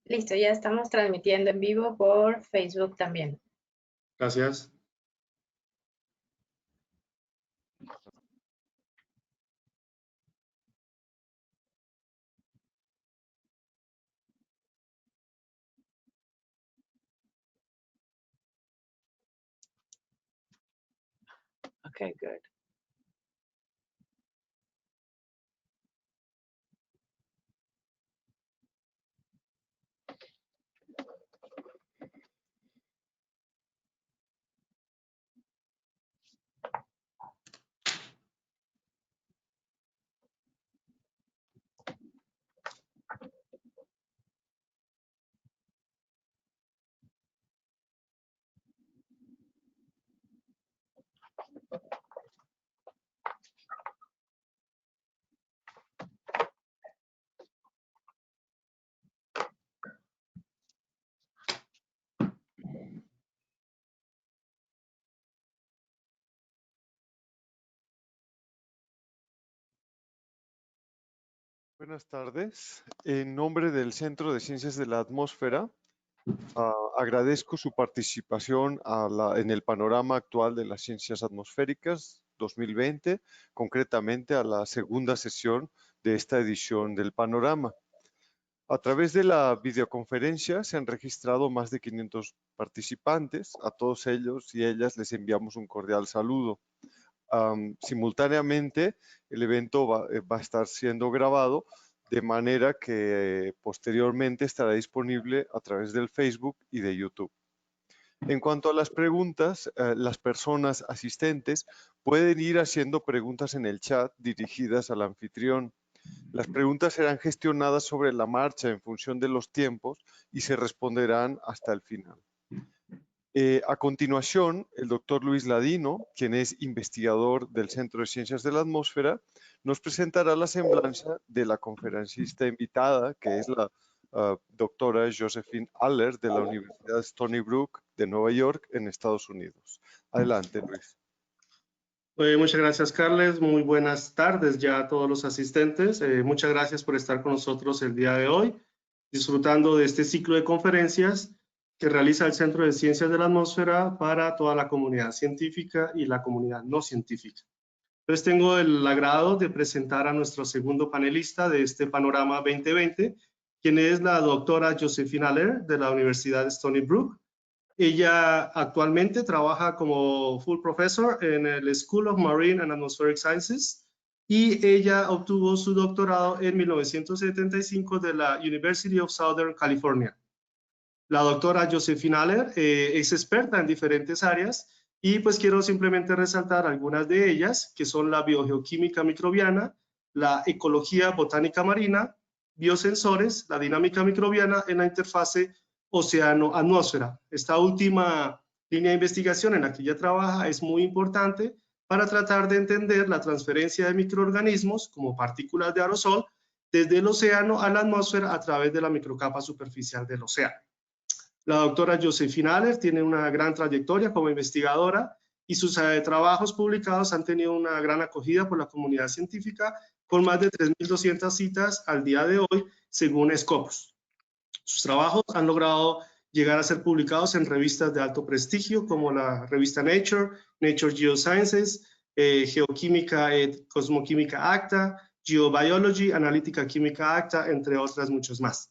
Listo, ya estamos transmitiendo en vivo por Facebook también. Gracias. Okay, good. Buenas tardes. En nombre del Centro de Ciencias de la Atmósfera, agradezco su participación en el panorama actual de las ciencias atmosféricas 2020, concretamente a la segunda sesión de esta edición del panorama. A través de la videoconferencia se han registrado más de 500 participantes. A todos ellos y ellas les enviamos un cordial saludo. Simultáneamente, el evento va a estar siendo grabado de manera que posteriormente estará disponible a través del Facebook y de YouTube. En cuanto a las preguntas, las personas asistentes pueden ir haciendo preguntas en el chat dirigidas al anfitrión. Las preguntas serán gestionadas sobre la marcha en función de los tiempos y se responderán hasta el final. A continuación, el doctor Luis Ladino, quien es investigador del Centro de Ciencias de la Atmósfera, nos presentará la semblanza de la conferencista invitada, que es la doctora Josephine de la Universidad Stony Brook de Nueva York, en Estados Unidos. Adelante, Luis. Muchas gracias, Carles. Muy buenas tardes ya a todos los asistentes. Muchas gracias por estar con nosotros el día de hoy, disfrutando de este ciclo de conferencias que realiza el Centro de Ciencias de la Atmósfera para toda la comunidad científica y la comunidad no científica. Entonces tengo el agrado de presentar a nuestro segundo panelista de este panorama 2020, quien es la doctora Josephine de la Universidad de Stony Brook. Ella actualmente trabaja como full professor en el School of Marine and Atmospheric Sciences y ella obtuvo su doctorado en 1975 de la University of Southern California. La doctora Josephine es experta en diferentes áreas y pues quiero simplemente resaltar algunas de ellas, que son la biogeoquímica microbiana, la ecología botánica marina, biosensores, la dinámica microbiana en la interfase océano-atmósfera. Esta última línea de investigación en la que ella trabaja es muy importante para tratar de entender la transferencia de microorganismos como partículas de aerosol desde el océano a la atmósfera a través de la microcapa superficial del océano. La doctora Josephine tiene una gran trayectoria como investigadora y sus trabajos publicados han tenido una gran acogida por la comunidad científica, con más de 3.200 citas al día de hoy, según Scopus. Sus trabajos han logrado llegar a ser publicados en revistas de alto prestigio como la revista Nature, Nature Geosciences, Geoquímica Cosmoquímica Acta, Geobiology, Analítica Química Acta, entre otras muchos más.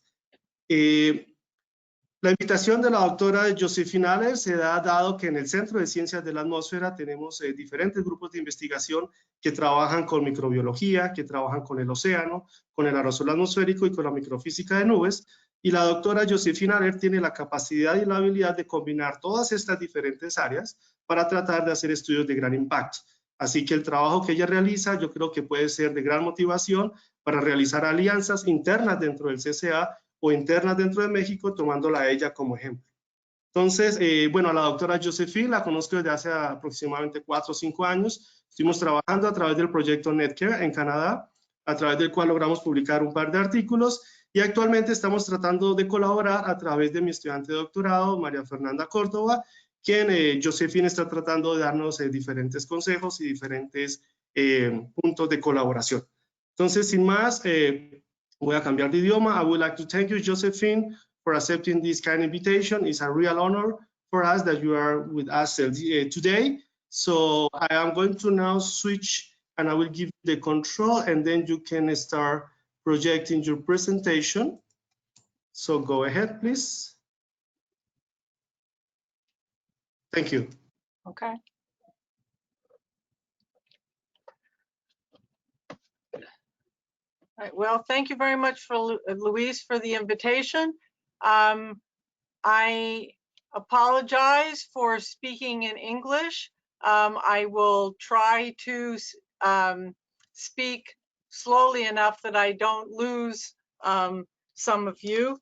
La invitación de la doctora Josephine se da dado que en el Centro de Ciencias de la Atmósfera tenemos diferentes grupos de investigación que trabajan con microbiología, que trabajan con el océano, con el aerosol atmosférico y con la microfísica de nubes. Y la doctora Josephine tiene la capacidad y la habilidad de combinar todas estas diferentes áreas para tratar de hacer estudios de gran impacto. Así que el trabajo que ella realiza yo creo que puede ser de gran motivación para realizar alianzas internas dentro del CCA o internas dentro de México, tomándola a ella como ejemplo. Entonces, bueno, a la doctora Josephine la conozco desde hace aproximadamente 4 o 5 años. Estuvimos trabajando a través del proyecto NetCare en Canadá, a través del cual logramos publicar un par de artículos y actualmente estamos tratando de colaborar a través de mi estudiante de doctorado, María Fernanda Córdoba, quien Josephine está tratando de darnos diferentes consejos y diferentes puntos de colaboración. Entonces, sin más, voy a cambiar de idioma. I would like to thank you, Josephine, for accepting this kind of invitation. It's a real honor for us that you are with us today. So I am going to now switch and I will give you the control and then you can start projecting your presentation. So go ahead, please. Thank you. Okay. All right, well, thank you very much for Luis for the invitation. I apologize for speaking in English. I will try to speak slowly enough that I don't lose some of you.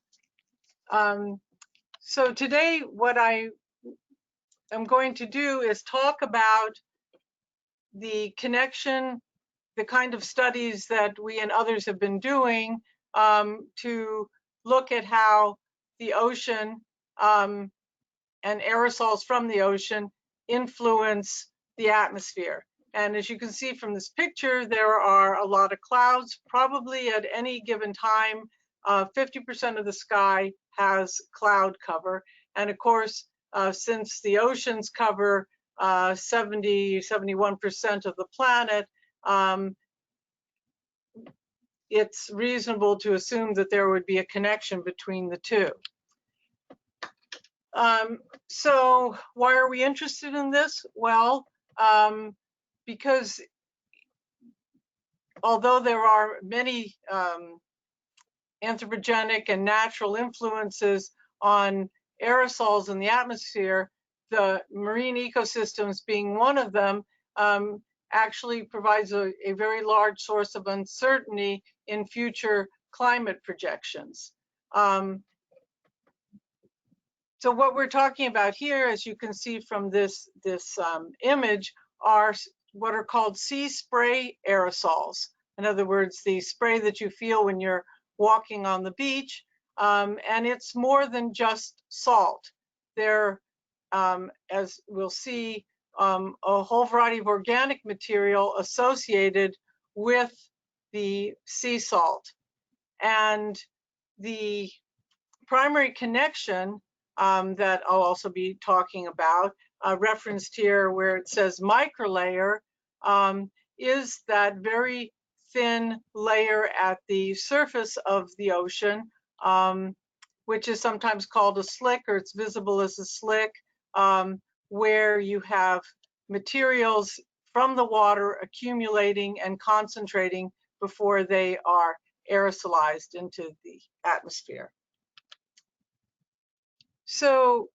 So today what I am going to do is talk about the connection, the kind of studies that we and others have been doing to look at how the ocean and aerosols from the ocean influence the atmosphere. And as you can see from this picture, there are a lot of clouds. Probably at any given time, 50% of the sky has cloud cover. And of course, since the oceans cover 71% of the planet, it's reasonable to assume that there would be a connection between the two. So why are we interested in this? Well, because although there are many anthropogenic and natural influences on aerosols in the atmosphere, the marine ecosystems being one of them, actually provides a very large source of uncertainty in future climate projections. So what we're talking about here, as you can see from this image, are what are called sea spray aerosols. In other words, the spray that you feel when you're walking on the beach, and it's more than just salt. There, as we'll see, a whole variety of organic material associated with the sea salt. And the primary connection that I'll also be talking about, referenced here where it says microlayer, is that very thin layer at the surface of the ocean, which is sometimes called a slick, or it's visible as a slick, where you have materials from the water accumulating and concentrating before they are aerosolized into the atmosphere. So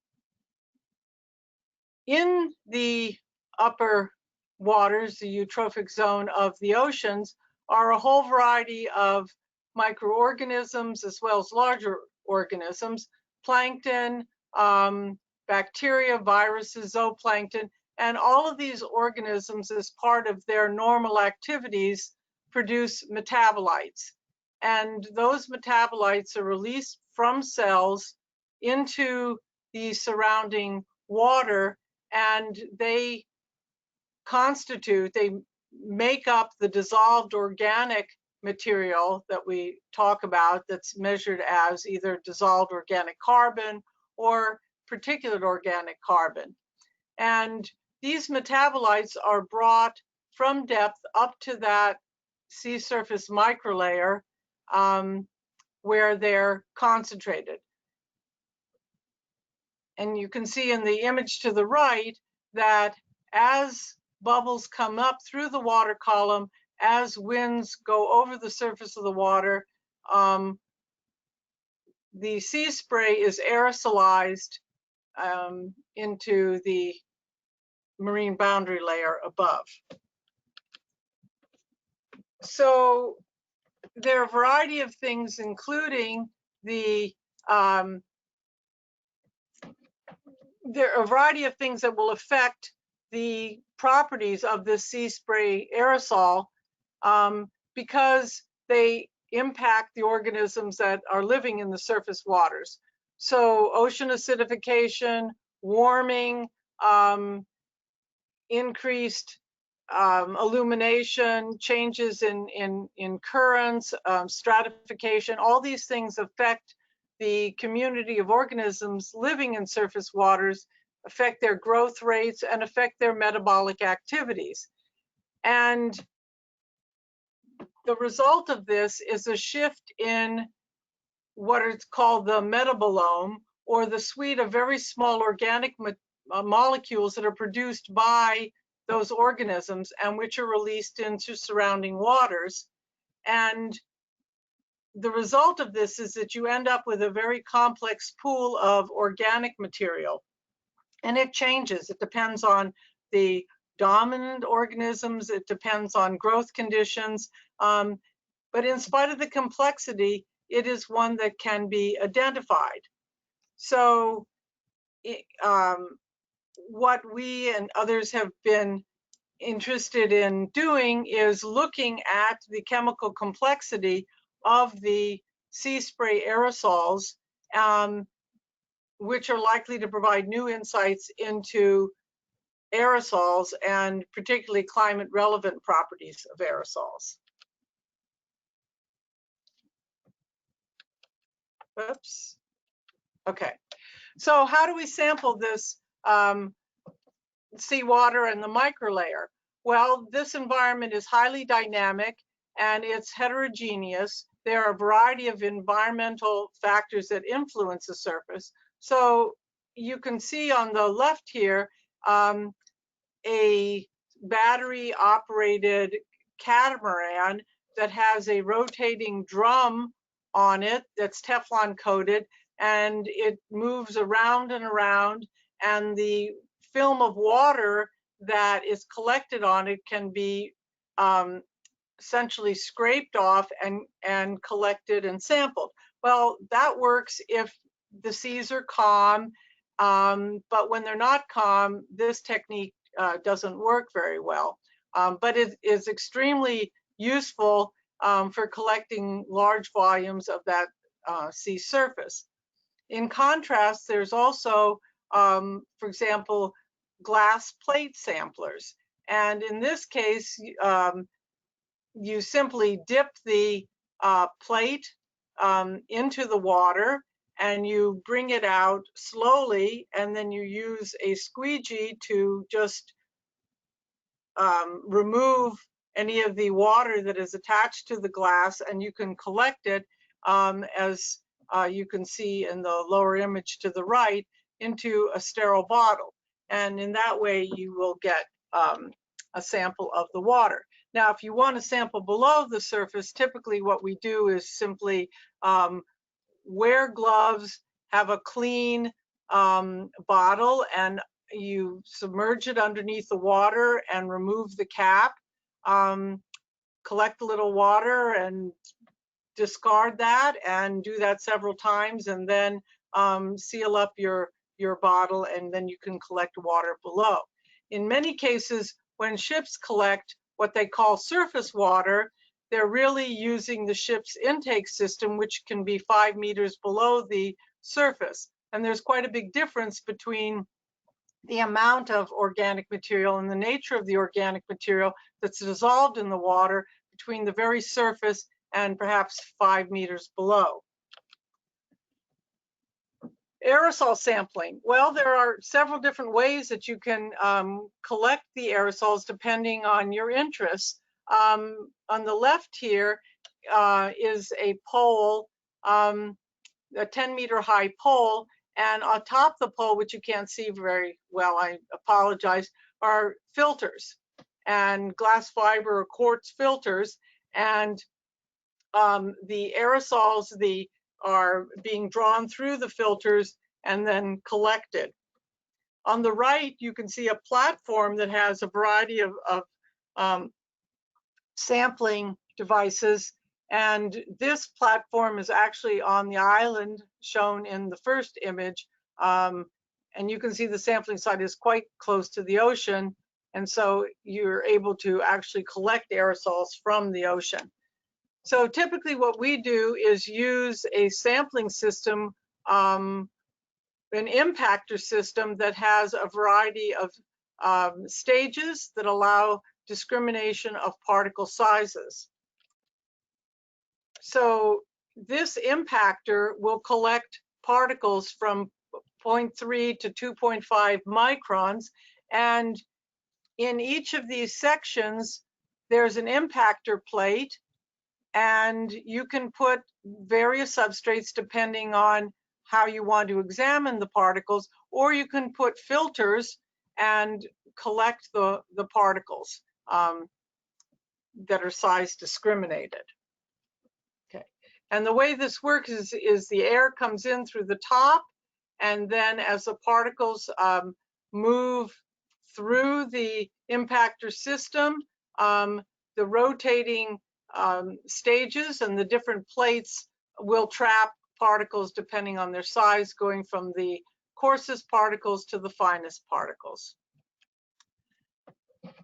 in the upper waters, the eutrophic zone of the oceans, are a whole variety of microorganisms as well as larger organisms, plankton, bacteria, viruses, zooplankton, and all of these organisms, as part of their normal activities, produce metabolites. And those metabolites are released from cells into the surrounding water, and they make up the dissolved organic material that we talk about, that's measured as either dissolved organic carbon or particulate organic carbon. And these metabolites are brought from depth up to that sea surface microlayer where they're concentrated. And you can see in the image to the right that as bubbles come up through the water column, as winds go over the surface of the water, the sea spray is aerosolized into the marine boundary layer above. So there are a variety of things, including there are a variety of things that will affect the properties of this sea spray aerosol because they impact the organisms that are living in the surface waters. So ocean acidification, warming, increased illumination, changes in currents, stratification, all these things affect the community of organisms living in surface waters, affect their growth rates, and affect their metabolic activities. And the result of this is a shift in what is called the metabolome, or the suite of very small organic molecules that are produced by those organisms and which are released into surrounding waters. And the result of this is that you end up with a very complex pool of organic material. And it changes. It depends on the dominant organisms. It depends on growth conditions. But in spite of the complexity, it is one that can be identified. So what we and others have been interested in doing is looking at the chemical complexity of the sea spray aerosols, which are likely to provide new insights into aerosols and particularly climate relevant properties of aerosols. Oops. Okay. So how do we sample this seawater and the microlayer? Well, this environment is highly dynamic and it's heterogeneous. There are a variety of environmental factors that influence the surface. So you can see on the left here a battery operated catamaran that has a rotating drum on it that's Teflon coated, and it moves around and around, and the film of water that is collected on it can be essentially scraped off and collected and sampled. Well, that works if the seas are calm, but when they're not calm, this technique doesn't work very well. But it is extremely useful for collecting large volumes of that sea surface. In contrast, there's also, for example, glass plate samplers. And in this case, you simply dip the plate into the water and you bring it out slowly, and then you use a squeegee to just remove any of the water that is attached to the glass, and you can collect it as you can see in the lower image to the right, into a sterile bottle. And in that way, you will get a sample of the water. Now, if you want to sample below the surface, typically what we do is simply wear gloves, have a clean bottle, and you submerge it underneath the water and remove the cap, collect a little water and discard that, and do that several times, and then seal up your bottle, and then you can collect water below. In many cases, when ships collect what they call surface water, they're really using the ship's intake system, which can be 5 meters below the surface. And there's quite a big difference between the amount of organic material and the nature of the organic material that's dissolved in the water between the very surface and perhaps 5 meters below. Aerosol sampling. Well, there are several different ways that you can collect the aerosols depending on your interests. On the left here is a pole, a 10-meter high pole, and on top of the pole, which you can't see very well, I apologize, are filters and glass fiber or quartz filters, and the aerosols are being drawn through the filters and then collected. On the right, you can see a platform that has a variety of sampling devices, and this platform is actually on the island shown in the first image, and you can see the sampling site is quite close to the ocean, and so you're able to actually collect aerosols from the ocean. So typically what we do is use a sampling system, an impactor system that has a variety of stages that allow discrimination of particle sizes. So this impactor will collect particles from 0.3 to 2.5 microns, and in each of these sections there's an impactor plate, and you can put various substrates depending on how you want to examine the particles, or you can put filters and collect the particles that are size discriminated. Okay, and the way this works is the air comes in through the top, and then as the particles move through the impactor system, the rotating stages and the different plates will trap particles depending on their size, going from the coarsest particles to the finest particles.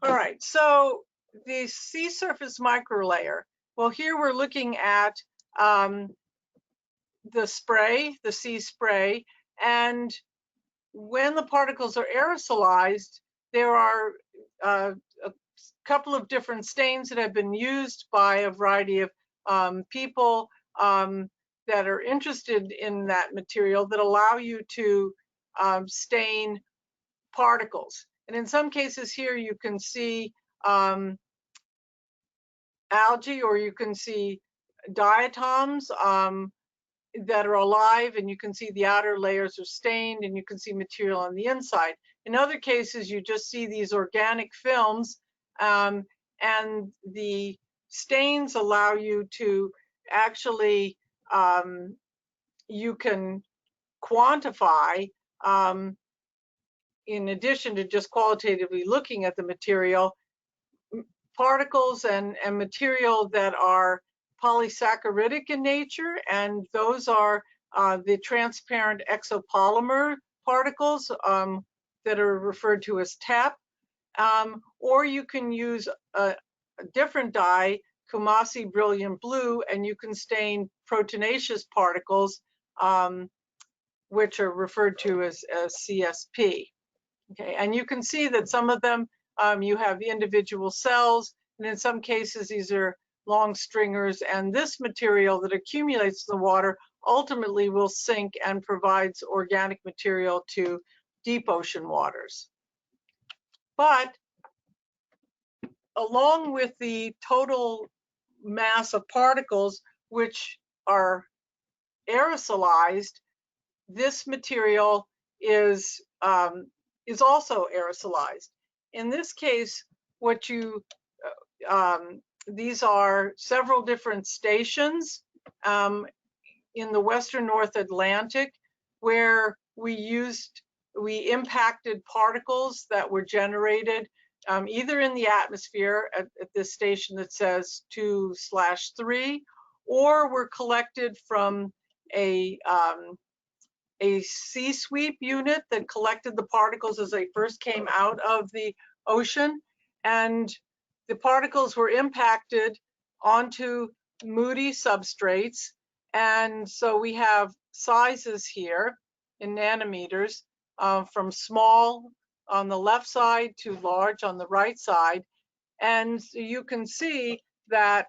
All right, so the sea surface microlayer. Well, here we're looking at the spray, the sea spray, and when the particles are aerosolized, there are a couple of different stains that have been used by a variety of people that are interested in that material that allow you to stain particles. And in some cases here you can see algae, or you can see diatoms that are alive, and you can see the outer layers are stained, and you can see material on the inside. In other cases, you just see these organic films, and the stains allow you to actually, you can quantify, in addition to just qualitatively looking at the material, particles and material that are polysaccharidic in nature, and those are the transparent exopolymer particles that are referred to as TEP, or you can use a different dye, Kumasi Brilliant Blue, and you can stain proteinaceous particles, which are referred to as CSP. Okay, and you can see that some of them, you have the individual cells, and in some cases these are long stringers, and this material that accumulates in the water ultimately will sink and provides organic material to deep ocean waters. But along with the total mass of particles which are aerosolized, this material is also aerosolized. In this case, what you these are several different stations in the Western North Atlantic where we impacted particles that were generated either in the atmosphere at this station that says 2/3, or were collected from a sea sweep unit that collected the particles as they first came out of the ocean, and the particles were impacted onto MOUDI substrates. And so we have sizes here in nanometers from small on the left side to large on the right side. And so you can see that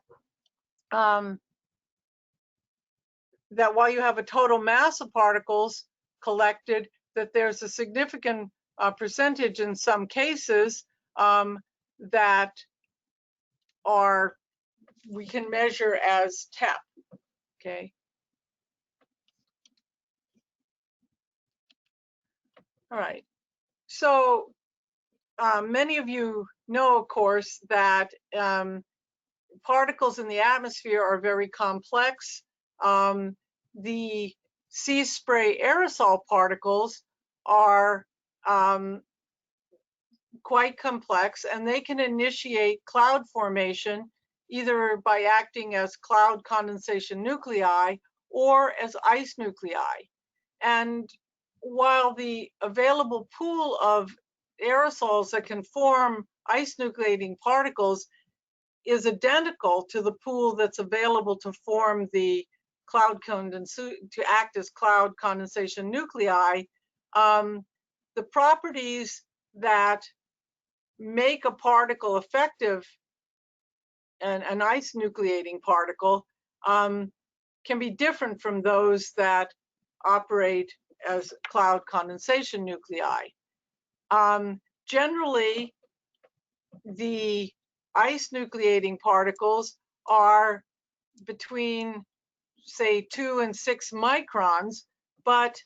that while you have a total mass of particles collected, that there's a significant percentage in some cases that we can measure as TEP. Okay. All right. So many of you know, of course, that particles in the atmosphere are very complex. The sea spray aerosol particles are quite complex, and they can initiate cloud formation either by acting as cloud condensation nuclei or as ice nuclei. And while the available pool of aerosols that can form ice nucleating particles is identical to the pool that's available to form the cloud to act as cloud condensation nuclei, the properties that make a particle effective, an ice nucleating particle, can be different from those that operate as cloud condensation nuclei. Generally, the ice nucleating particles are between, say, 2 and 6 microns, but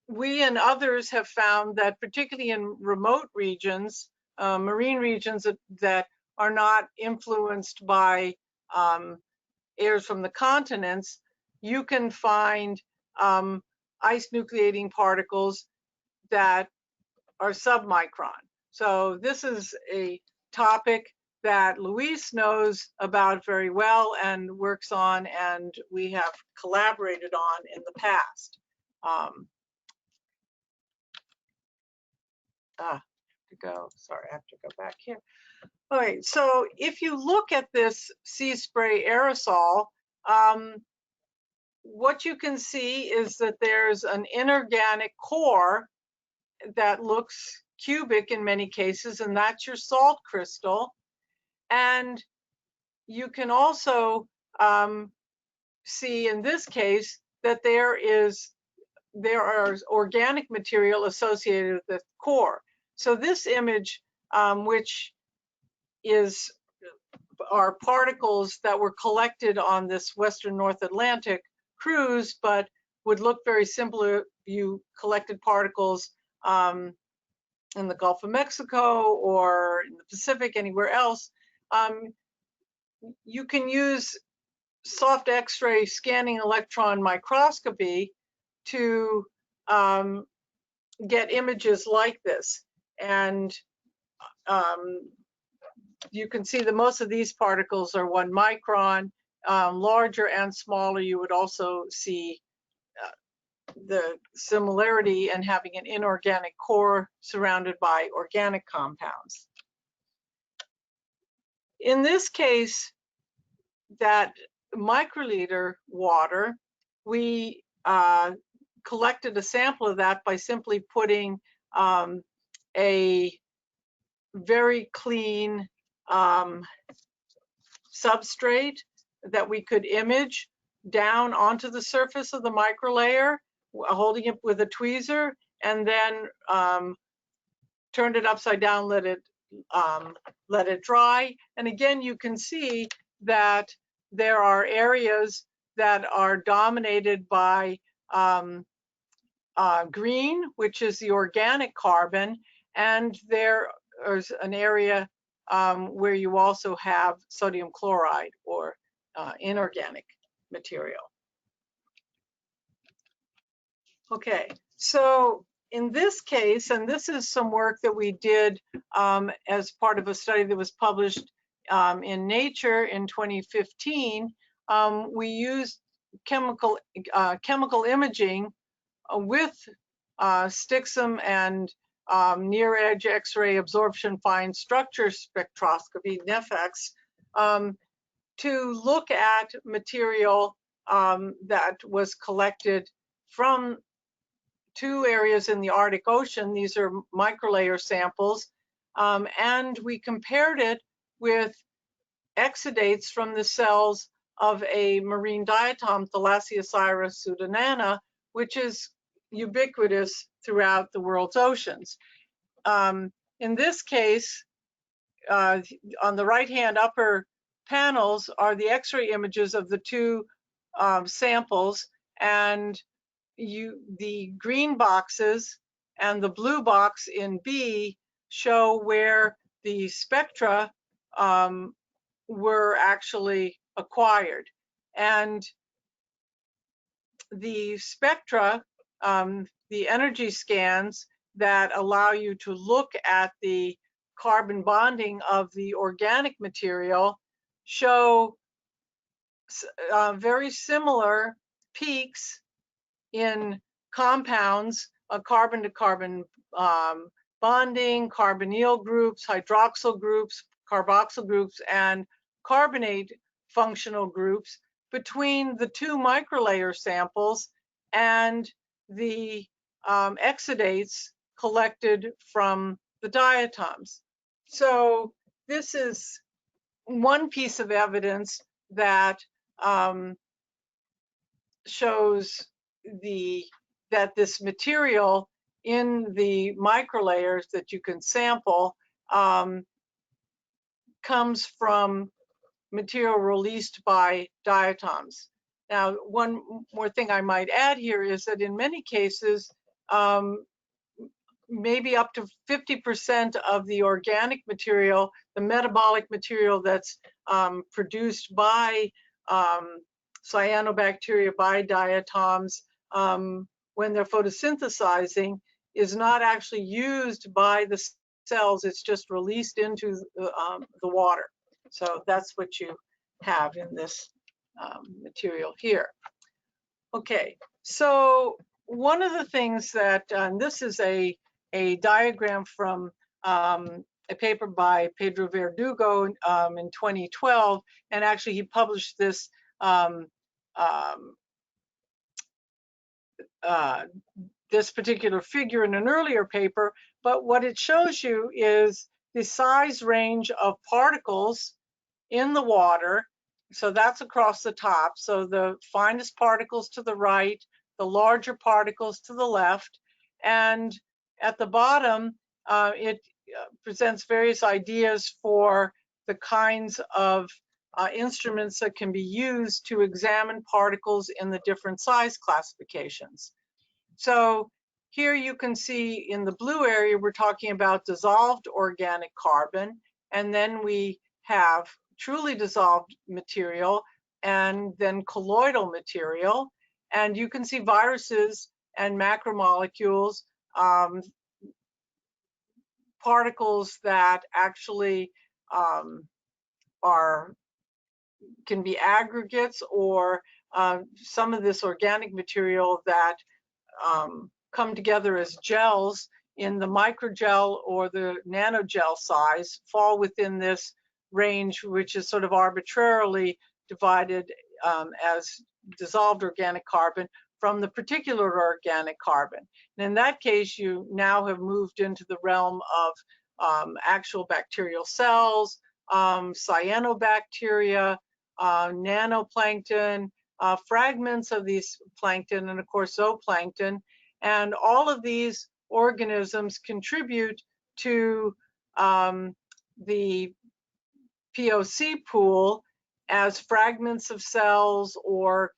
we and others have found that particularly in remote regions, marine regions that are not influenced by airs from the continents, you can find ice nucleating particles that are submicron. So this is a topic that Luis knows about very well and works on, and we have collaborated on in the past. Sorry, I have to go back here. All right, so if you look at this sea spray aerosol, what you can see is that there's an inorganic core that looks cubic in many cases, and that's your salt crystal. And you can also see in this case that there are organic material associated with the core. So this image, which are particles that were collected on this Western North Atlantic cruise, but would look very similar if you collected particles in the Gulf of Mexico or in the Pacific, anywhere else. You can use soft X-ray scanning electron microscopy to get images like this. And you can see that most of these particles are 1 micron. Larger and smaller, you would also see the similarity in having an inorganic core surrounded by organic compounds. In this case, that microliter water, we collected a sample of that by simply putting a very clean substrate that we could image down onto the surface of the microlayer, holding it with a tweezer, and then turned it upside down, let it dry. And again, you can see that there are areas that are dominated by green, which is the organic carbon, and there is an area where you also have sodium chloride or inorganic material. Okay, so in this case, and this is some work that we did as part of a study that was published in Nature in 2015, we used chemical imaging with Stixum and near-edge X-ray absorption fine structure spectroscopy, NEFX, to look at material that was collected from 2 areas in the Arctic Ocean. These are microlayer samples, and we compared it with exudates from the cells of a marine diatom, Thalassiocyra pseudonana, which is ubiquitous throughout the world's oceans. In this case, on the right-hand upper panels are the X-ray images of the 2 samples, and the green boxes and the blue box in B show where the spectra were actually acquired. And the spectra, the energy scans that allow you to look at the carbon bonding of the organic material show very similar peaks in compounds, carbon-to-carbon bonding, carbonyl groups, hydroxyl groups, carboxyl groups, and carbonate functional groups between the 2 microlayer samples and the exudates collected from the diatoms. So this is one piece of evidence that shows that this material in the microlayers that you can sample comes from material released by diatoms. Now, one more thing I might add here is that in many cases, maybe up to 50% of the organic material, the metabolic material that's produced by cyanobacteria, by diatoms, when they're photosynthesizing, is not actually used by the cells, it's just released into the water. So that's what you have in this material here. Okay, so one of the things that, and this is a diagram from a paper by Pedro Verdugo in 2012, and actually he published this this particular figure in an earlier paper, but what it shows you is the size range of particles in the water. So that's across the top. So the finest particles to the right, the larger particles to the left, and at the bottom, it presents various ideas for the kinds of instruments that can be used to examine particles in the different size classifications. So here you can see in the blue area, we're talking about dissolved organic carbon, and then we have truly dissolved material, and then colloidal material. And you can see viruses and macromolecules, particles that actually can be aggregates, or some of this organic material that come together as gels in the microgel or the nanogel size, fall within this range, which is sort of arbitrarily divided as dissolved organic carbon from the particular organic carbon. And in that case, you now have moved into the realm of actual bacterial cells, cyanobacteria, nanoplankton, fragments of these plankton, and of course zooplankton. And all of these organisms contribute to the POC pool as fragments of cells or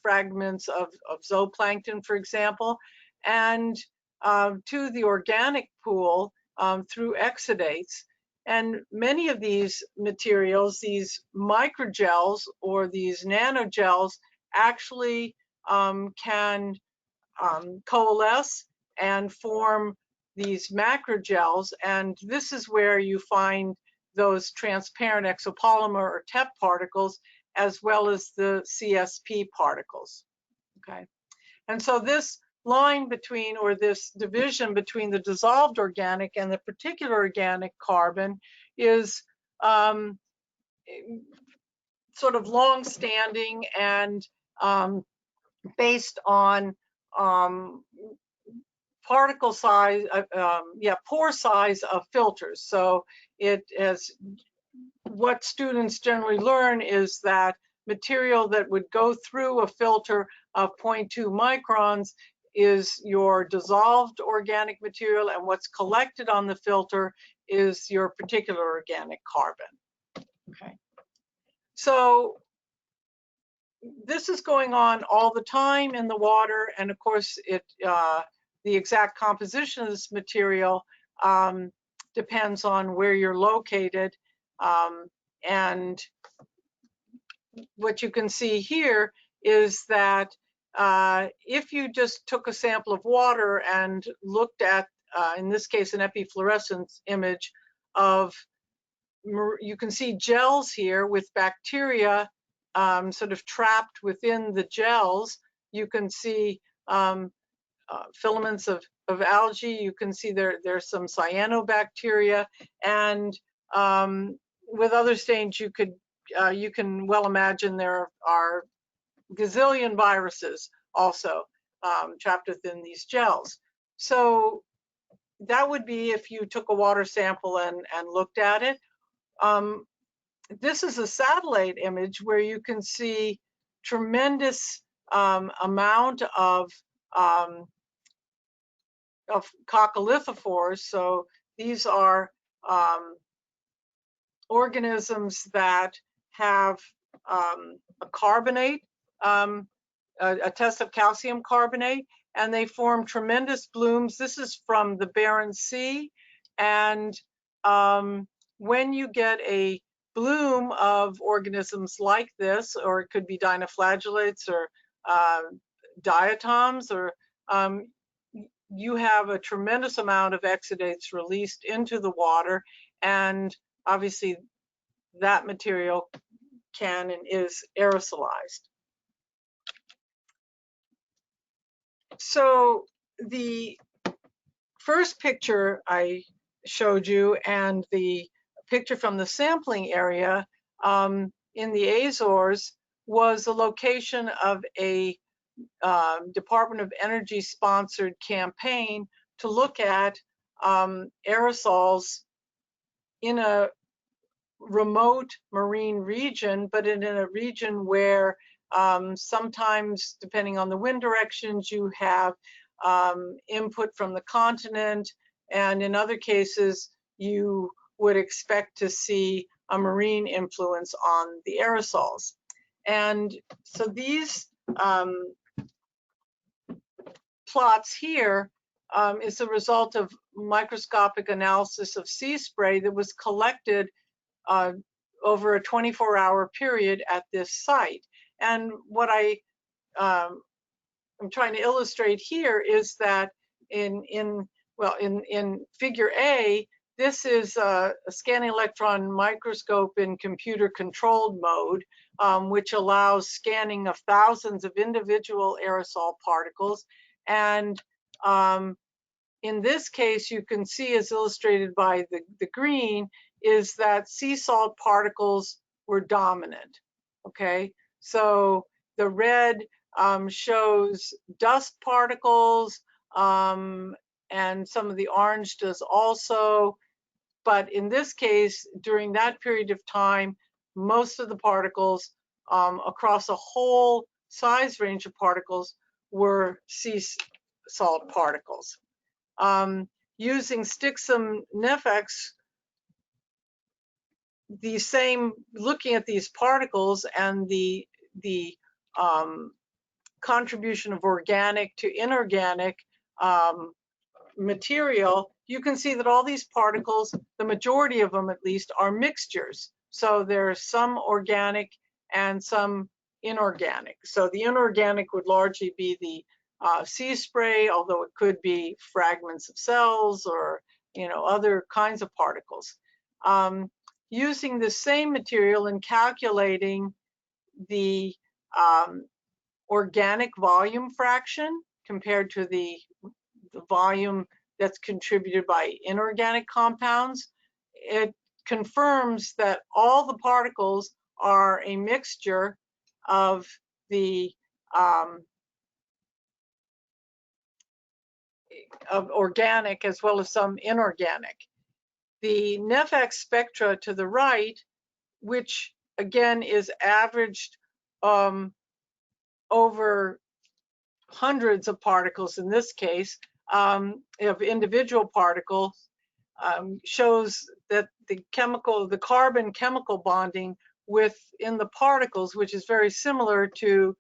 fragments of zooplankton, for example, and to the organic pool through exudates. And many of these materials, these microgels or these nanogels, actually can coalesce and form these macrogels. And this is where you find those transparent exopolymer or TEP particles, as well as the CSP particles. Okay, and so this line between, or this division between the dissolved organic and the particular organic carbon is sort of long-standing and based on particle size, pore size of filters. So it is, what students generally learn is that material that would go through a filter of 0.2 microns is your dissolved organic material, and what's collected on the filter is your particular organic carbon. Okay, so this is going on all the time in the water, and of course the exact composition of this material depends on where you're located, and what you can see here is that if you just took a sample of water and looked at, in this case, an epifluorescence image of, you can see gels here with bacteria sort of trapped within the gels. You can see filaments of algae. You can see there's some cyanobacteria, and with other stains you can well imagine there are gazillion viruses also trapped within these gels. So that would be if you took a water sample and looked at it. this is a satellite image where you can see tremendous amount of coccolithophores. So these are organisms that have a carbonate, a test of calcium carbonate, and they form tremendous blooms. This is from the Barents Sea, and when you get a bloom of organisms like this, or it could be dinoflagellates or diatoms, or you have a tremendous amount of exudates released into the water, and obviously that material can and is aerosolized. So the first picture I showed you and the picture from the sampling area in the Azores was the location of a Department of Energy sponsored campaign to look at aerosols in a remote marine region, but in a region where sometimes, depending on the wind directions, you have input from the continent, and in other cases, you would expect to see a marine influence on the aerosols. And so these plots here is the result of microscopic analysis of sea spray that was collected over a 24-hour period at this site. And what I'm trying to illustrate here is that in figure A, this is a scanning electron microscope in computer controlled mode, which allows scanning of thousands of individual aerosol particles. And in this case, you can see, as illustrated by the green, is that sea salt particles were dominant. Okay, so the red shows dust particles, and some of the orange does also. But in this case, during that period of time, most of the particles across a whole size range of particles were sea salt particles. Using Stixum Nefex, the same, looking at these particles and the contribution of organic to inorganic material, you can see that all these particles, the majority of them at least, are mixtures. So there's some organic and some inorganic. So the inorganic would largely be the sea spray, although it could be fragments of cells or other kinds of particles. Using the same material and calculating the organic volume fraction compared to the volume that's contributed by inorganic compounds, it confirms that all the particles are a mixture of the of organic as well as some inorganic. The Nefex spectra to the right, which again is averaged over hundreds of particles in this case, of individual particles, shows that the carbon chemical bonding within the particles, which is very similar to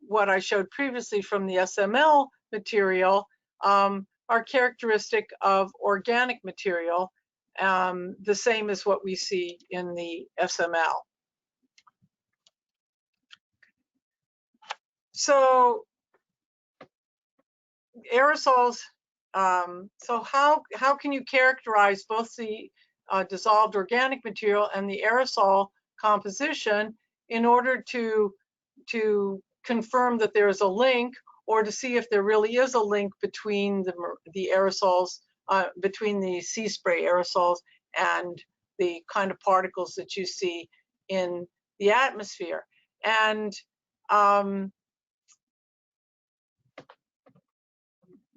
what I showed previously from the SML material, are characteristic of organic material, the same as what we see in the SML. So aerosols, so how can you characterize both the dissolved organic material and the aerosol composition in order to confirm that there is a link, or to see if there really is a link between the aerosols, between the sea spray aerosols and the kind of particles that you see in the atmosphere? And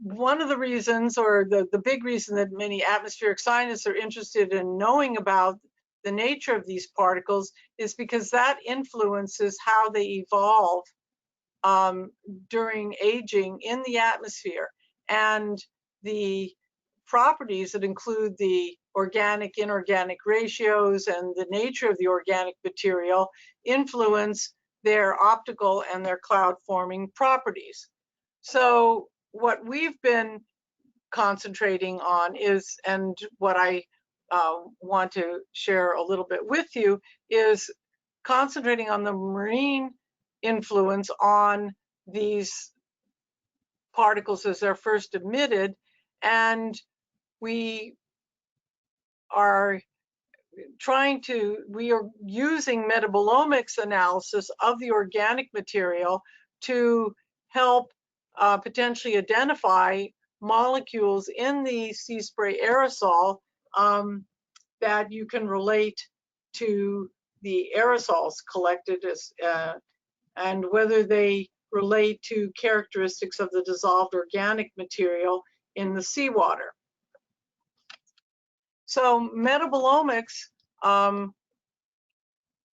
one of the reasons, or the big reason that many atmospheric scientists are interested in knowing about the nature of these particles is because that influences how they evolve during aging in the atmosphere. And the properties that include the organic inorganic ratios and the nature of the organic material influence their optical and their cloud forming properties. So what we've been concentrating on is, and what I want to share a little bit with you, is concentrating on the marine influence on these particles as they're first emitted. And we are using metabolomics analysis of the organic material to help potentially identify molecules in the sea spray aerosol that you can relate to the aerosols collected as, and whether they relate to characteristics of the dissolved organic material in the seawater. So metabolomics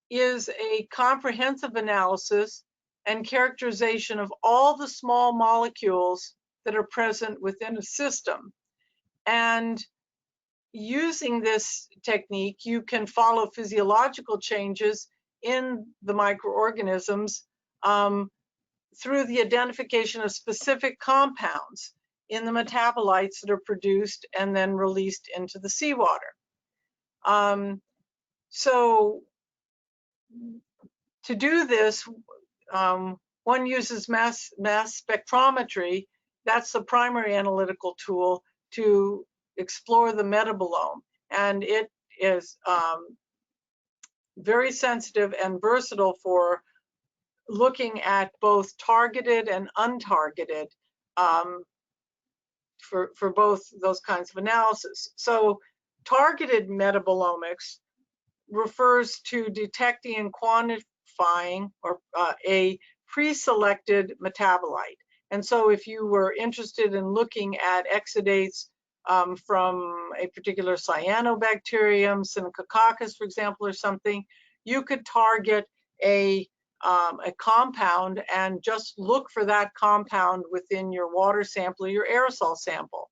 is a comprehensive analysis and characterization of all the small molecules that are present within a system. And using this technique, you can follow physiological changes in the microorganisms through the identification of specific compounds in the metabolites that are produced and then released into the seawater. So to do this, one uses mass spectrometry. That's the primary analytical tool to explore the metabolome. And it is very sensitive and versatile for looking at both targeted and untargeted for both those kinds of analysis. So targeted metabolomics refers to detecting and quantifying or a pre-selected metabolite. And so if you were interested in looking at exudates from a particular cyanobacterium, Synechococcus, for example, or something, you could target a compound and just look for that compound within your water sample or your aerosol sample.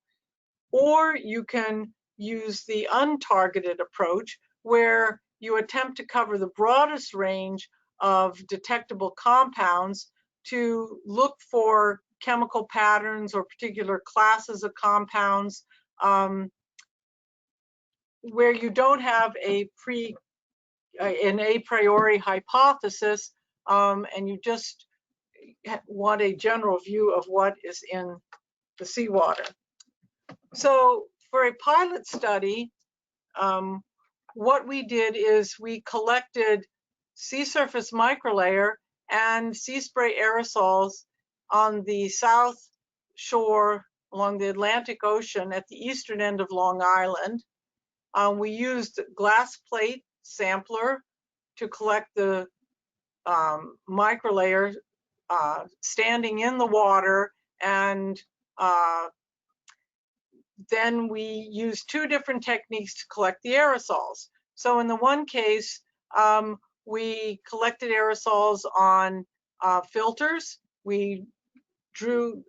Or you can use the untargeted approach, where you attempt to cover the broadest range of detectable compounds to look for chemical patterns or particular classes of compounds where you don't have an a priori hypothesis, and you just want a general view of what is in the seawater. So for a pilot study, what we did is we collected sea surface microlayer and sea spray aerosols on the south shore along the Atlantic Ocean at the eastern end of Long Island. We used glass plate sampler to collect the microlayer standing in the water, and then we used two different techniques to collect the aerosols. So in the one case, we collected aerosols on filters. We drew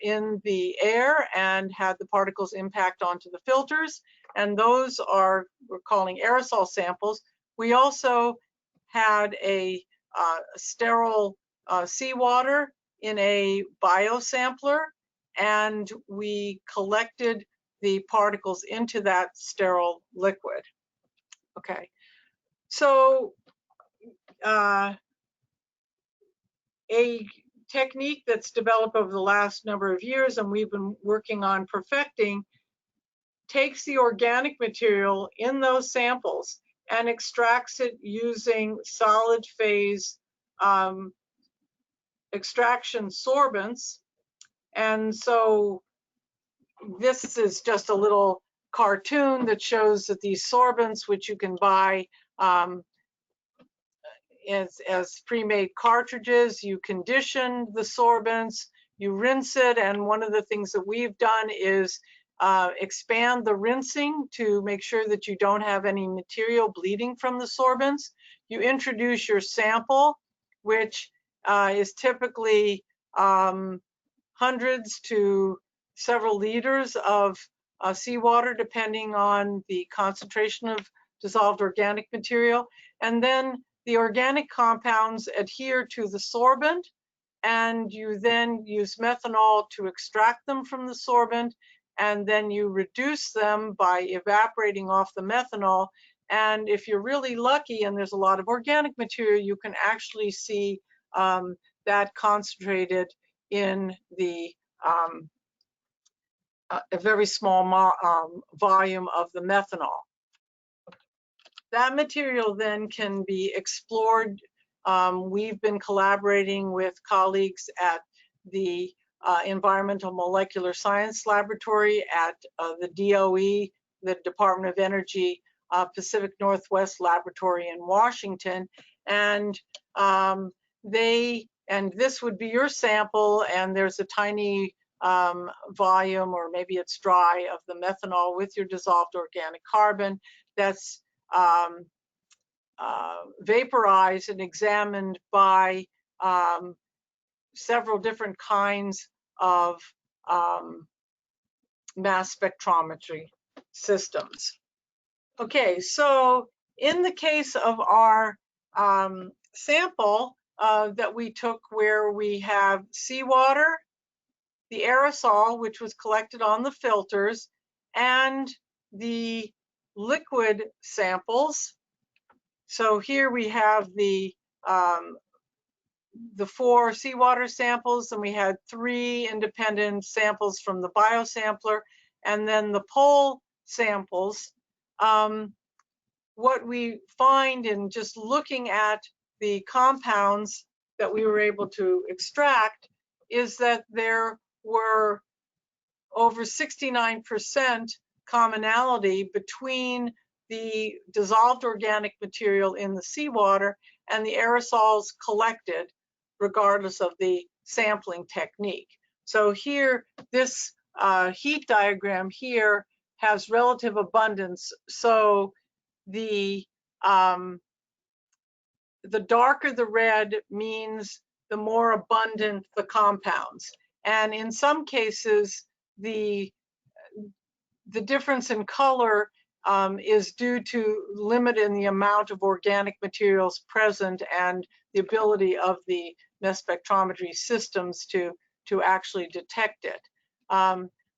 in the air and had the particles impact onto the filters, and those are, we're calling aerosol samples. We also had a sterile seawater in a biosampler, and we collected the particles into that sterile liquid. Okay, so a technique that's developed over the last number of years and we've been working on perfecting takes the organic material in those samples and extracts it using solid phase extraction sorbents. And so this is just a little cartoon that shows that these sorbents, which you can buy as pre-made cartridges, you condition the sorbents, you rinse it, and one of the things that we've done is expand the rinsing to make sure that you don't have any material bleeding from the sorbents. You introduce your sample, which is typically hundreds to several liters of seawater, depending on the concentration of dissolved organic material. And then the organic compounds adhere to the sorbent, and you then use methanol to extract them from the sorbent, and then you reduce them by evaporating off the methanol. And if you're really lucky and there's a lot of organic material, you can actually see that concentrated in the a very small volume of the methanol. That material then can be explored. We've been collaborating with colleagues at the Environmental Molecular Science Laboratory at the DOE, the Department of Energy Pacific Northwest Laboratory in Washington. And this would be your sample, and there's a tiny volume, or maybe it's dry, of the methanol with your dissolved organic carbon that's vaporized and examined by several different kinds of mass spectrometry systems. Okay, so in the case of our sample that we took, where we have seawater, the aerosol, which was collected on the filters, and the liquid samples. So here we have the 4 seawater samples, and we had 3 independent samples from the biosampler, and then the pole samples. What we find in just looking at the compounds that we were able to extract is that there were over 69% commonality between the dissolved organic material in the seawater and the aerosols collected, regardless of the sampling technique. So here, this heat diagram here has relative abundance. So the darker the red means the more abundant the compounds. And in some cases, the difference in color is due to limit in the amount of organic materials present and the ability of the mass spectrometry systems to actually detect it.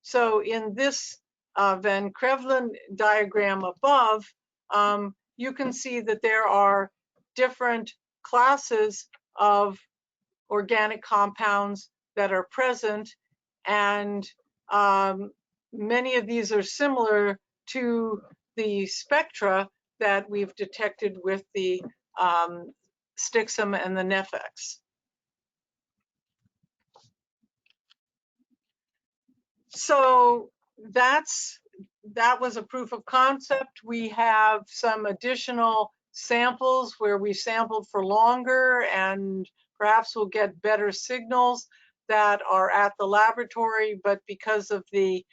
So in this Van Krevelen diagram above, you can see that there are different classes of organic compounds that are present, and many of these are similar to the spectra that we've detected with the Stixum and the Nefex. So that was a proof of concept. We have some additional samples where we sampled for longer, and perhaps we'll get better signals that are at the laboratory, but because of the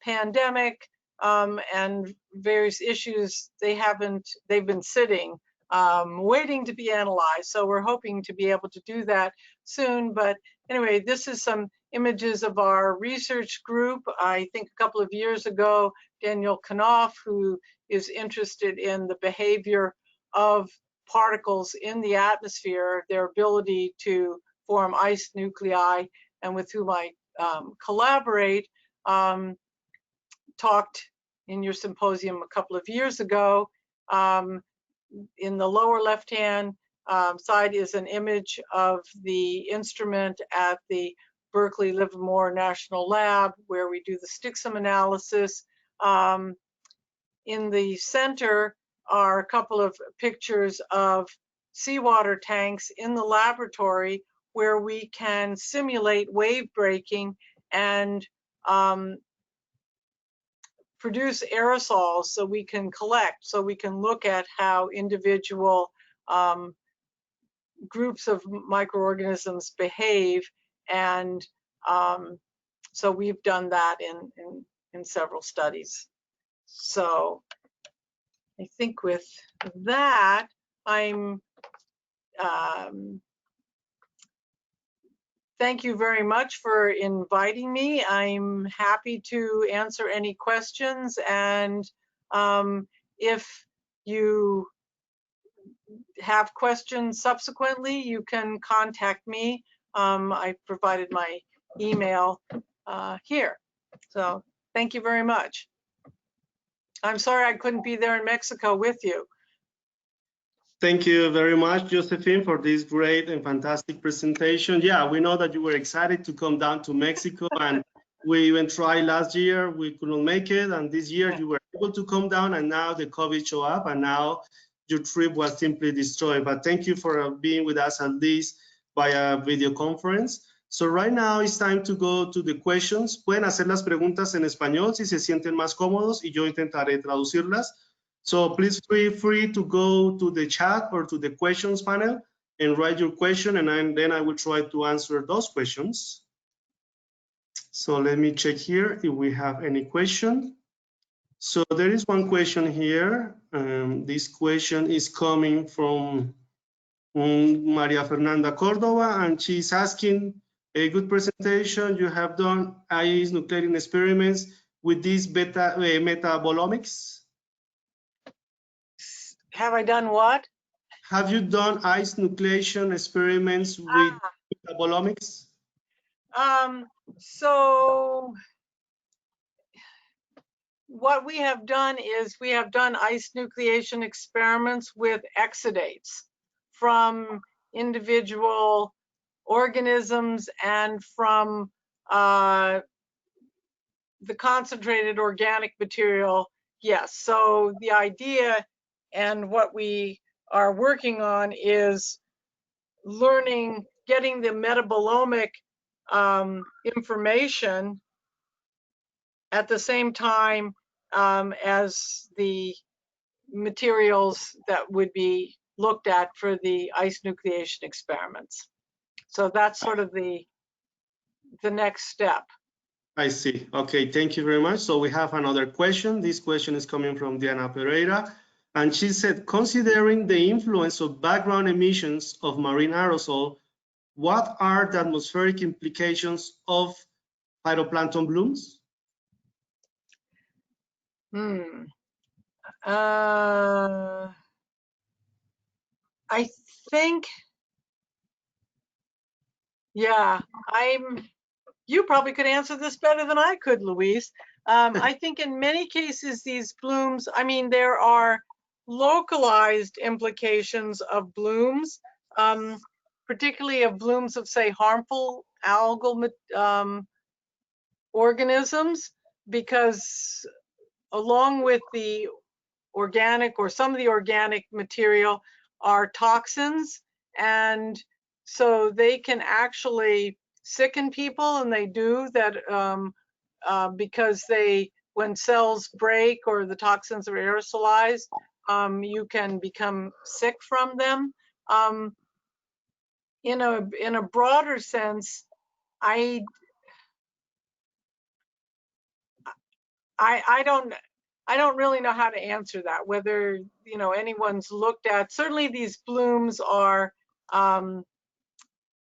pandemic and various issues, they've been sitting, waiting to be analyzed. So we're hoping to be able to do that soon. But anyway, this is some images of our research group. I think a couple of years ago, Daniel Knopf, who is interested in the behavior of particles in the atmosphere, their ability to form ice nuclei, and with whom I collaborate, talked in your symposium a couple of years ago. In the lower left-hand side is an image of the instrument at the Berkeley Livermore National Lab, where we do the Stixum analysis. In the center are a couple of pictures of seawater tanks in the laboratory, where we can simulate wave breaking and produce aerosols, so we can collect, so we can look at how individual groups of microorganisms behave. And so we've done that in in several studies. So I think with that, I'm thank you very much for inviting me. I'm happy to answer any questions, and if you have questions subsequently, you can contact me. I provided my email here. So thank you very much. I'm sorry I couldn't be there in Mexico with you. Thank you very much, Josephine, for this great and fantastic presentation. Yeah, we know that you were excited to come down to Mexico, and we even tried last year. We couldn't make it, and this year you were able to come down, and now the COVID showed up, and now your trip was simply destroyed. But thank you for being with us at least via video conference. So right now it's time to go to the questions. Pueden hacer las preguntas en español si se sienten más cómodos, y yo intentaré traducirlas. So please feel free to go to the chat or to the questions panel and write your question, and then I will try to answer those questions. So let me check here if we have any question. So there is one question here. This question is coming from Maria Fernanda Cordova, and she's asking, a good presentation. You have done ice nucleating experiments with these metabolomics. Have I done what? Have you done ice nucleation experiments with metabolomics? So what we have done is we have done ice nucleation experiments with exudates from individual organisms and from the concentrated organic material. Yes, so the idea and what we are working on is learning, getting the metabolomic information at the same time as the materials that would be looked at for the ice nucleation experiments. So that's sort of the next step. I see. Okay, thank you very much. So we have another question. This question is coming from Diana Pereira. And she said, considering the influence of background emissions of marine aerosol, what are the atmospheric implications of phytoplankton blooms? I think, yeah, you probably could answer this better than I could, Luis. I think in many cases, these blooms, I mean, there are localized implications of blooms, particularly of blooms of, say, harmful algal organisms, because along with the organic or some of the organic material are toxins, and so they can actually sicken people, and they do that because when cells break or the toxins are aerosolized, you can become sick from them. In a broader sense, I don't really know how to answer that, whether anyone's looked at. Certainly these blooms are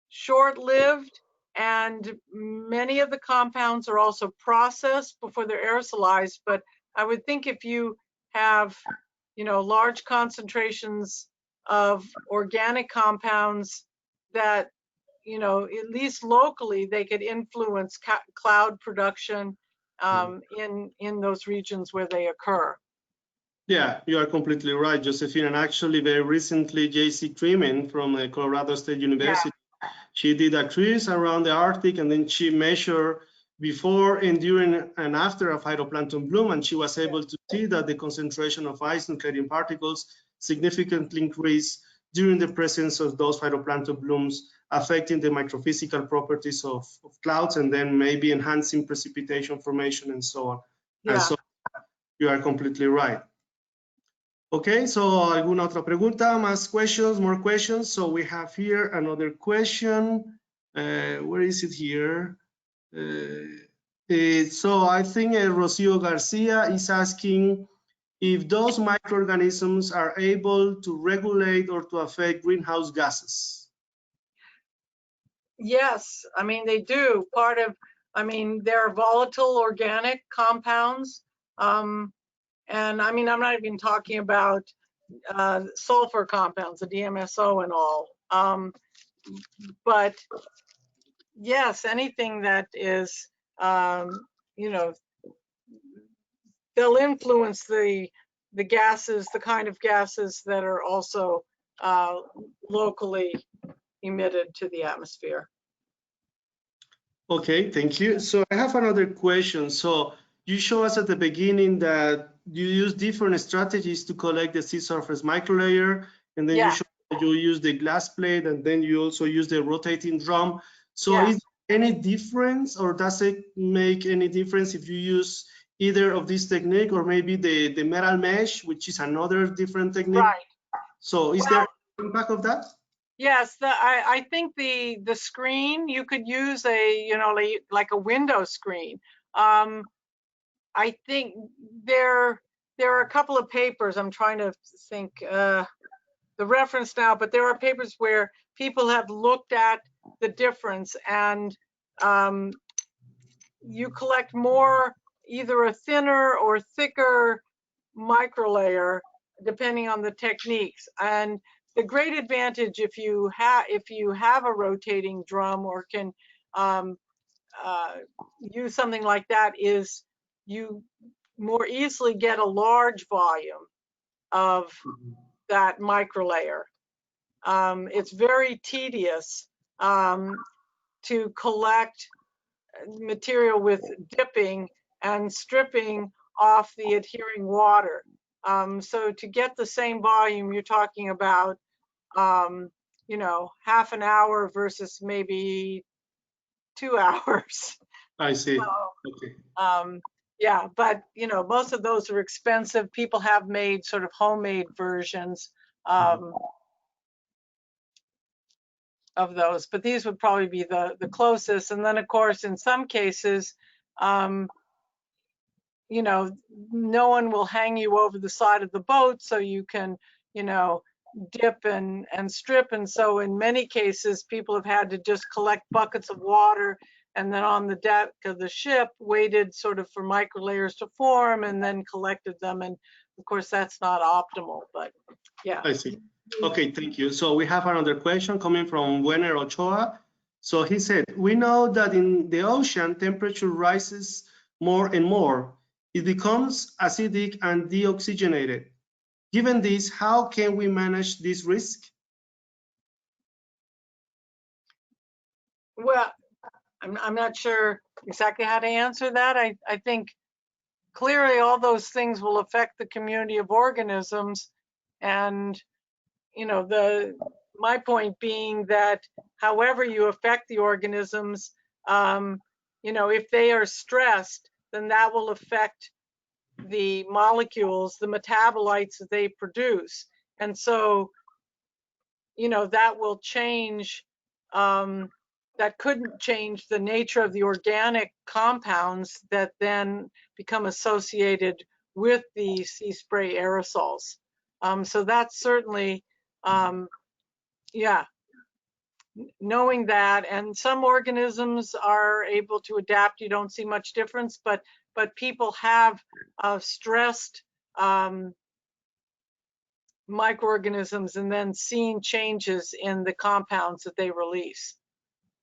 short-lived, and many of the compounds are also processed before they're aerosolized. But I would think if you have large concentrations of organic compounds, that at least locally they could influence cloud production in those regions where they occur. Yeah, you are completely right, Josephine. And actually, very recently, J.C. Creeman from Colorado State University, she did a cruise around the Arctic, and then she measured before and during and after a phytoplankton bloom, and she was able to see that the concentration of ice nucleating particles significantly increased during the presence of those phytoplankton blooms, affecting the microphysical properties of clouds, and then maybe enhancing precipitation formation and so on. Yeah. And so you are completely right. Okay, so ¿alguna otra pregunta? Más questions, more questions? So we have here another question. Where is it here? So I think Rocio Garcia is asking if those microorganisms are able to regulate or to affect greenhouse gases. Yes, I mean, they do. I mean, they're volatile organic compounds. And I mean, I'm not even talking about sulfur compounds, the DMSO and all. But yes, anything that is, you know, they'll influence the gases, the kind of gases that are also locally emitted to the atmosphere. Okay, thank you. So I have another question. So you show us at the beginning that you use different strategies to collect the sea surface microlayer, and then you show that you use the glass plate, and then you also use the rotating drum. So is there any difference, or does it make any difference if you use either of these technique, or maybe the metal mesh, which is another different technique? Right. So is there impact of that? Yes, I think the screen, you could use a, you know, like a window screen. I think there are a couple of papers, I'm trying to think the reference now, but there are papers where people have looked at the difference, and you collect more, either a thinner or thicker microlayer, depending on the techniques. And the great advantage if you have a rotating drum or can use something like that is you more easily get a large volume of that microlayer. It's very tedious to collect material with dipping and stripping off the adhering water. So to get the same volume, you're talking about, you know, half an hour versus maybe 2 hours. I see. So, okay. Yeah, but you know, most of those are expensive. People have made sort of homemade versions of those, but these would probably be the closest. And then of course, in some cases, you know, no one will hang you over the side of the boat, so you can, you know, dip and strip. And so in many cases, people have had to just collect buckets of water, and then on the deck of the ship waited sort of for microlayers to form and then collected them. And of course, that's not optimal, but yeah. I see. Okay, thank you. So we have another question coming from Wenner Ochoa. So he said, we know that in the ocean, temperature rises more and more. It becomes acidic and deoxygenated. Given this, how can we manage this risk? Well, I'm not sure exactly how to answer that. I think clearly all those things will affect the community of organisms. And, you know, my point being that however you affect the organisms, you know, if they are stressed, then that will affect the molecules, the metabolites that they produce. And so, you know, that will change, that couldn't change the nature of the organic compounds that then become associated with the sea spray aerosols. So that's certainly, yeah, knowing that. And some organisms are able to adapt. You don't see much difference, but people have stressed microorganisms and then seen changes in the compounds that they release.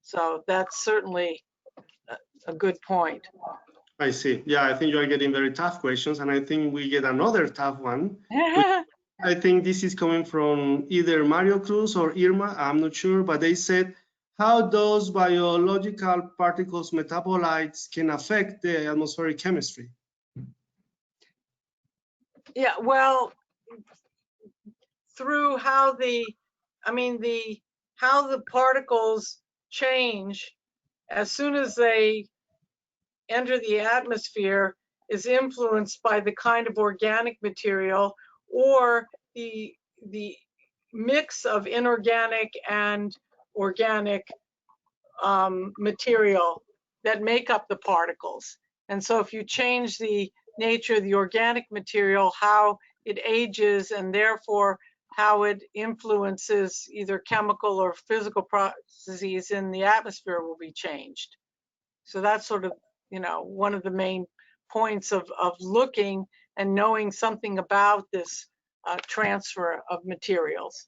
So that's certainly a good point. I see. Yeah, I think you are getting very tough questions, and I think we get another tough one. I think this is coming from either Mario Cruz or Irma, I'm not sure, but they said, how those biological particles metabolites can affect the atmospheric chemistry? Yeah, well, through how how the particles change as soon as they enter the atmosphere is influenced by the kind of organic material or the mix of inorganic and organic material that make up the particles. And so if you change the nature of the organic material, how it ages, and therefore how it influences either chemical or physical processes in the atmosphere will be changed. So that's sort of, you know, one of the main points of looking and knowing something about this transfer of materials.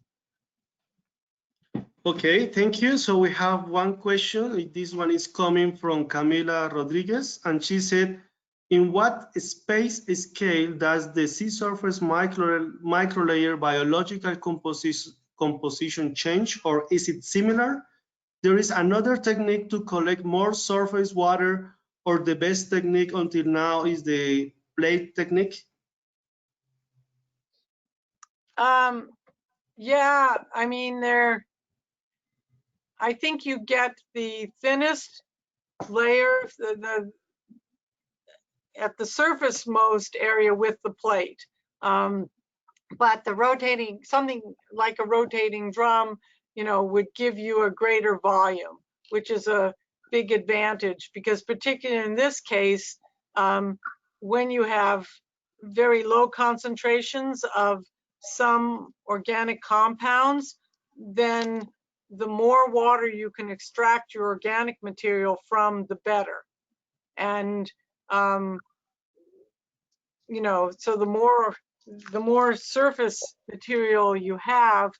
Okay, thank you. So we have one question. This one is coming from Camila Rodriguez, and she said, in what space scale does the sea surface microlayer biological composition change, or is it similar? There is another technique to collect more surface water, or the best technique until now is the plate technique? Yeah, I mean, I think you get the thinnest layer at the surface most area with the plate. But the rotating, something like a rotating drum, you know, would give you a greater volume, which is a big advantage, because particularly in this case, when you have very low concentrations of some organic compounds, then the more water you can extract your organic material from, the better. And you know, so the more surface material you have,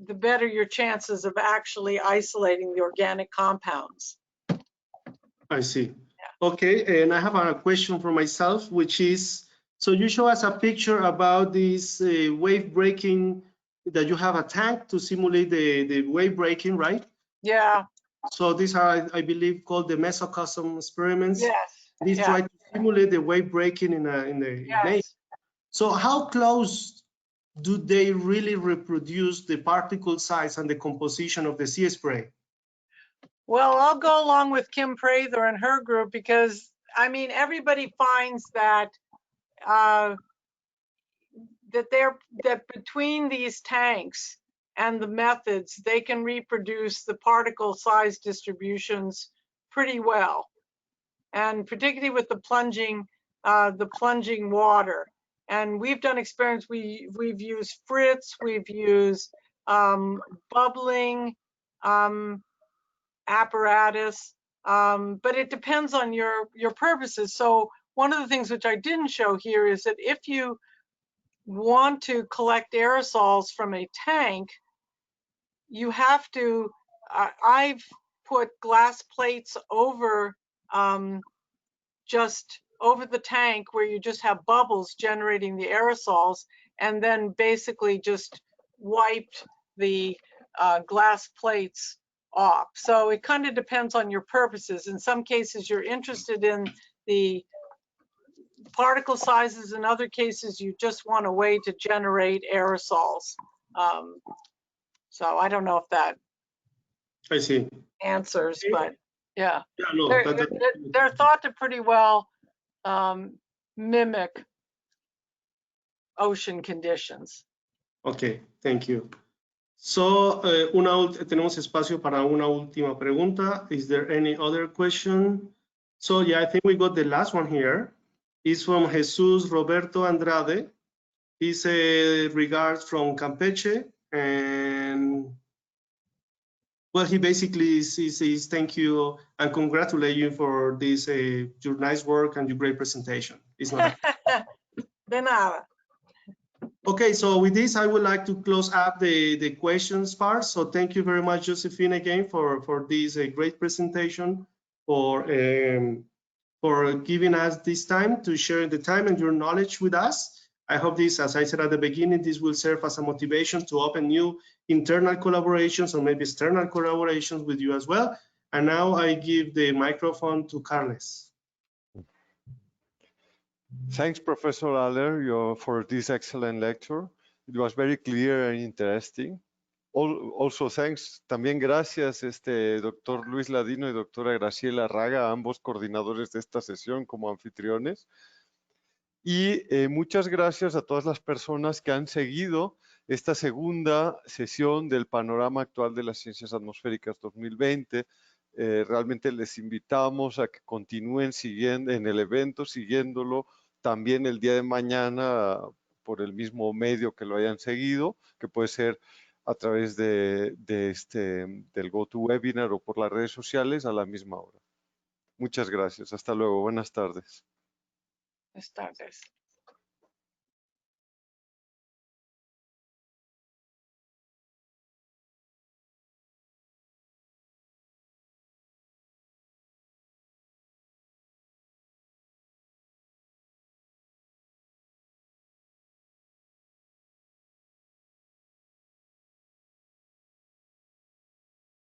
the better your chances of actually isolating the organic compounds. I see. Yeah. Okay, and I have a question for myself, which is, so you show us a picture about this wave breaking, that you have a tank to simulate the wave breaking, right? Yeah. So these are, I believe, called the mesocosm experiments. Yes. These Yeah. try to simulate the wave breaking in the Yes. image. So how close do they really reproduce the particle size and the composition of the sea spray? Well, I'll go along with Kim Prather and her group, because I mean, everybody finds that that between these tanks and the methods, they can reproduce the particle size distributions pretty well, and particularly with the plunging water. And we've done experiments. We've used Fritz, we've used bubbling apparatus, but it depends on your purposes. So one of the things which I didn't show here is that if you want to collect aerosols from a tank, you have to, I've put glass plates over, just over the tank where you just have bubbles generating the aerosols, and then basically just wiped the glass plates off. So it kind of depends on your purposes. In some cases, you're interested in the particle sizes. In other cases, you just want a way to generate aerosols. So I don't know if that I see. answers, but yeah, yeah no, they're thought to pretty well mimic ocean conditions. Okay, thank you. So, tenemos espacio para una última pregunta. Is there any other question? So, yeah, I think we got the last one here. It's from Jesus Roberto Andrade. He's regards from Campeche, and well, he basically says thank you and congratulate you for this your nice work and your great presentation. It's not De nada. Okay, so with this, I would like to close up the questions part. So thank you very much, Josephine, again for this great presentation, for giving us this time to share the time and your knowledge with us. I hope this, as I said at the beginning, this will serve as a motivation to open new internal collaborations or maybe external collaborations with you as well. And now I give the microphone to Carles. Thanks, Professor Aller, for this excellent lecture. It was very clear and interesting. Also, thanks, también gracias, doctor Luis Ladino y doctora Graciela Raga, ambos coordinadores de esta sesión como anfitriones. Y muchas gracias a todas las personas que han seguido esta segunda sesión del panorama actual de las ciencias atmosféricas 2020, Realmente les invitamos a que continúen siguiendo en el evento, siguiéndolo también el día de mañana por el mismo medio que lo hayan seguido, que puede ser a través del GoToWebinar o por las redes sociales a la misma hora. Muchas gracias. Hasta luego. Buenas tardes. Buenas tardes.